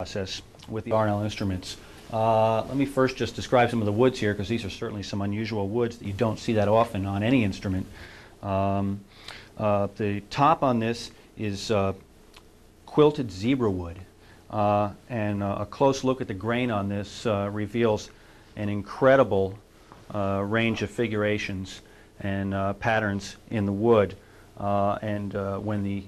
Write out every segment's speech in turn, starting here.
process with the R&L instruments. Let me first just describe some of the woods here, because these are certainly some unusual woods that you don't see that often on any instrument. The top on this is quilted zebra wood, and a close look at the grain on this reveals an incredible range of figurations and patterns in the wood, and when the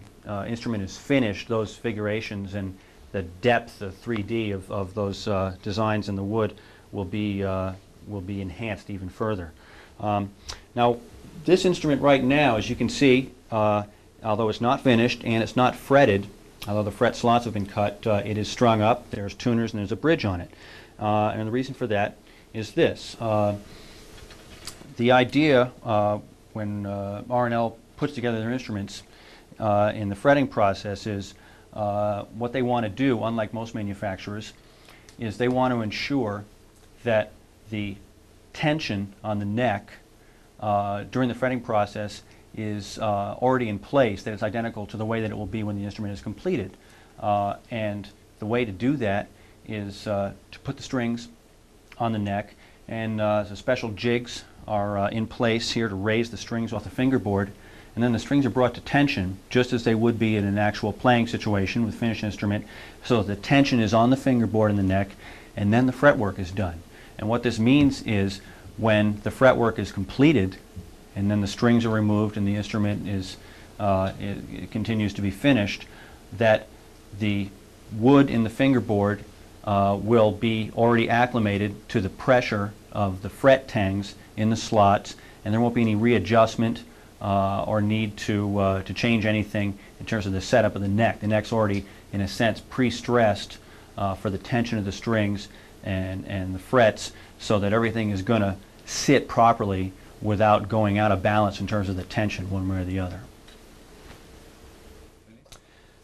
instrument is finished, those figurations and the depth, the 3D of those designs in the wood will be enhanced even further. Now, this instrument right now, as you can see, although it's not finished and it's not fretted, although the fret slots have been cut, it is strung up. There's tuners and there's a bridge on it. And the reason for that is this. The idea when R&L puts together their instruments in the fretting process is what they want to do, unlike most manufacturers, is they want to ensure that the tension on the neck during the fretting process is already in place, that it's identical to the way that it will be when the instrument is completed. And the way to do that is to put the strings on the neck, and so special jigs are in place here to raise the strings off the fingerboard, and then the strings are brought to tension just as they would be in an actual playing situation with finished instrument, so the tension is on the fingerboard and the neck, and then the fretwork is done. And what this means is when the fretwork is completed and then the strings are removed and the instrument is it continues to be finished, that the wood in the fingerboard will be already acclimated to the pressure of the fret tangs in the slots, and there won't be any readjustment or need to change anything in terms of the setup of the neck. The neck's already, in a sense, pre-stressed for the tension of the strings and the frets, so that everything is going to sit properly without going out of balance in terms of the tension one way or the other.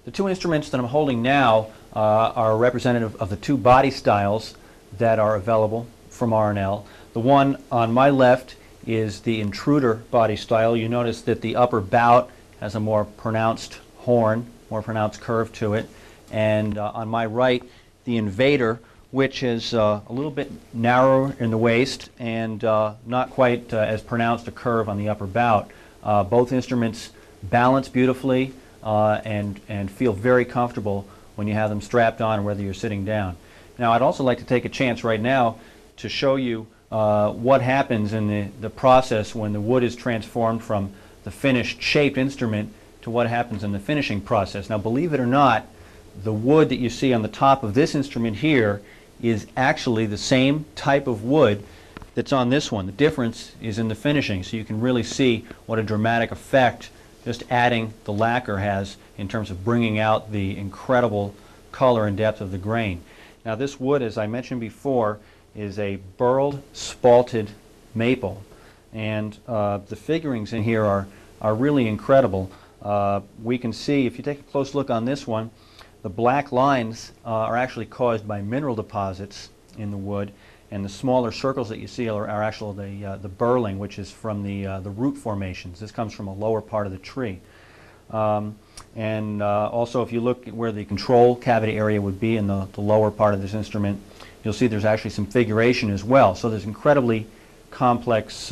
The two instruments that I'm holding now are representative of the two body styles that are available from R&L. The one on my left is the intruder body style. You notice that the upper bout has a more pronounced horn, more pronounced curve to it, and on my right, the invader, which is a little bit narrower in the waist and not quite as pronounced a curve on the upper bout. Both instruments balance beautifully and feel very comfortable when you have them strapped on, whether you're sitting down. Now, I'd also like to take a chance right now to show you what happens in the process when the wood is transformed from the finished shaped instrument to what happens in the finishing process. Now, believe it or not, the wood that you see on the top of this instrument here is actually the same type of wood that's on this one. The difference is in the finishing, so you can really see what a dramatic effect just adding the lacquer has in terms of bringing out the incredible color and depth of the grain. Now, this wood, as I mentioned before, is a burled spalted maple, and the figurings in here are really incredible. We can see, if you take a close look on this one, the black lines are actually caused by mineral deposits in the wood, and the smaller circles that you see are actually the burling, which is from the root formations. This comes from a lower part of the tree. And also, if you look at where the control cavity area would be in the lower part of this instrument, you'll see there's actually some figuration as well. So there's an incredibly complex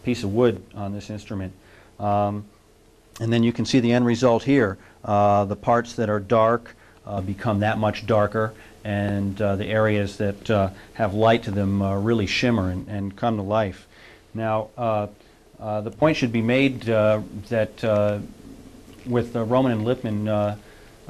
piece of wood on this instrument. And then you can see the end result here. The parts that are dark become that much darker, and the areas that have light to them really shimmer and come to life. Now, the point should be made that with Roman and Lippmann,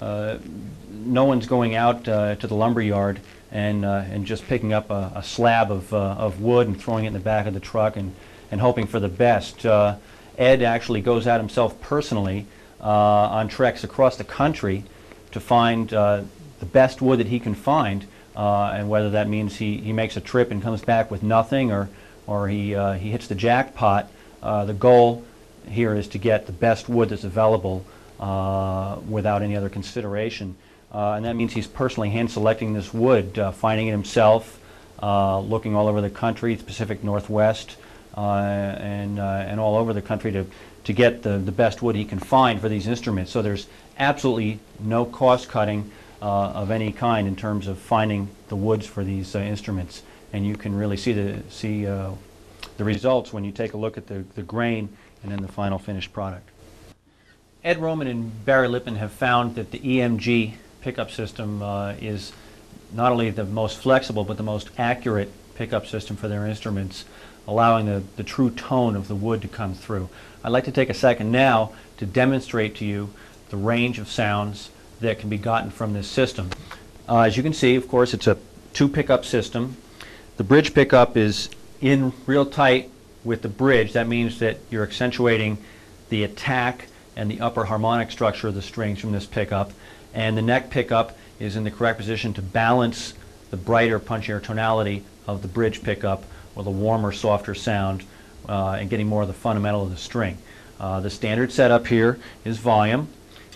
no one's going out to the lumber yard and just picking up a slab of wood and throwing it in the back of the truck and hoping for the best. Ed actually goes out himself personally on treks across the country to find the best wood that he can find, and whether that means he makes a trip and comes back with nothing, or he hits the jackpot. The goal here is to get the best wood that's available without any other consideration. And that means he's personally hand-selecting this wood, finding it himself, looking all over the country, the Pacific Northwest, and all over the country to get the best wood he can find for these instruments. So there's absolutely no cost cutting of any kind in terms of finding the woods for these instruments, and you can really see the results when you take a look at the grain and then the final finished product. Ed Roman and Barry Lippman have found that the EMG pickup system is not only the most flexible but the most accurate pickup system for their instruments, allowing the true tone of the wood to come through. I'd like to take a second now to demonstrate to you the range of sounds that can be gotten from this system. As you can see, of course, it's a 2 pickup system. The bridge pickup is in real tight with the bridge. That means that you're accentuating the attack and the upper harmonic structure of the strings from this pickup, and the neck pickup is in the correct position to balance the brighter, punchier tonality of the bridge pickup with a warmer, softer sound and getting more of the fundamental of the string. The standard setup here is volume,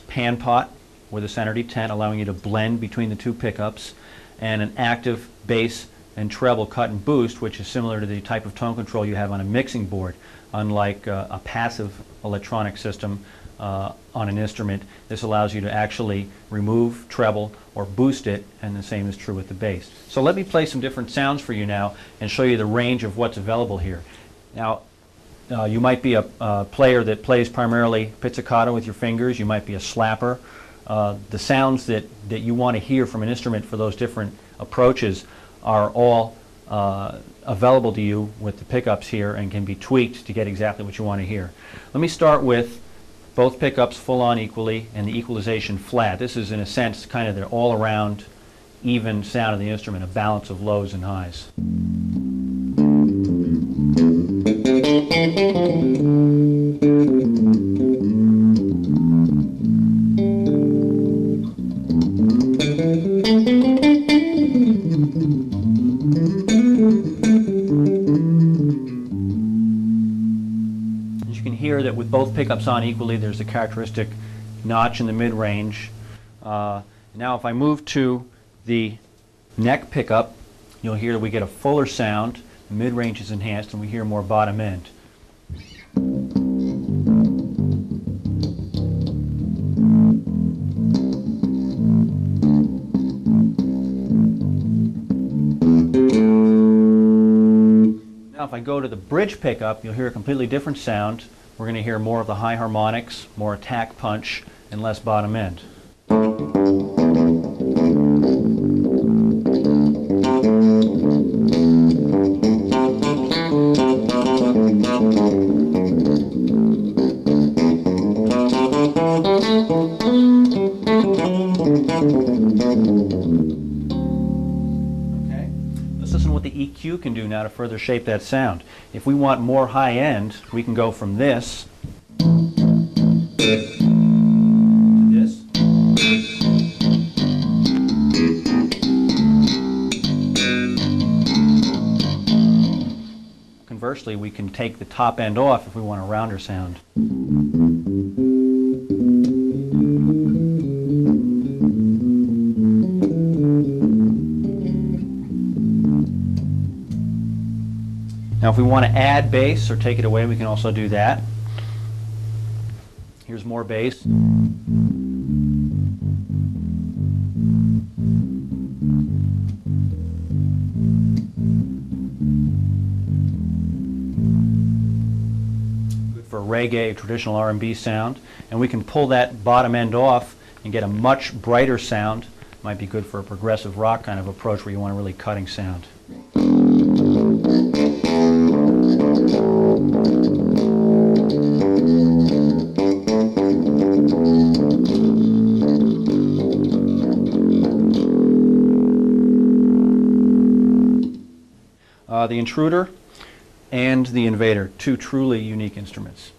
pan pot with a center detent allowing you to blend between the 2 pickups, and an active bass and treble cut and boost, which is similar to the type of tone control you have on a mixing board. Unlike a passive electronic system on an instrument, this allows you to actually remove treble or boost it, and the same is true with the bass. So let me play some different sounds for you now and show you the range of what's available here. Now, you might be a player that plays primarily pizzicato with your fingers. You might be a slapper. The sounds that you want to hear from an instrument for those different approaches are all available to you with the pickups here and can be tweaked to get exactly what you want to hear. Let me start with both pickups full on equally and the equalization flat. This is in a sense kind of the all-around even sound of the instrument, a balance of lows and highs. Hear that with both pickups on equally, there's a characteristic notch in the mid-range. Now if I move to the neck pickup, you'll hear that we get a fuller sound, the mid-range is enhanced, and we hear more bottom end. Now if I go to the bridge pickup, you'll hear a completely different sound. We're going to hear more of the high harmonics, more attack punch, and less bottom end. Let's listen to what the EQ can do now to further shape that sound. If we want more high end, we can go from this to this. Conversely, we can take the top end off if we want a rounder sound. Now if we want to add bass or take it away, we can also do that. Here's more bass. Good for reggae, traditional R&B sound. And we can pull that bottom end off and get a much brighter sound. Might be good for a progressive rock kind of approach where you want a really cutting sound. The Intruder and the Invader, 2 truly unique instruments.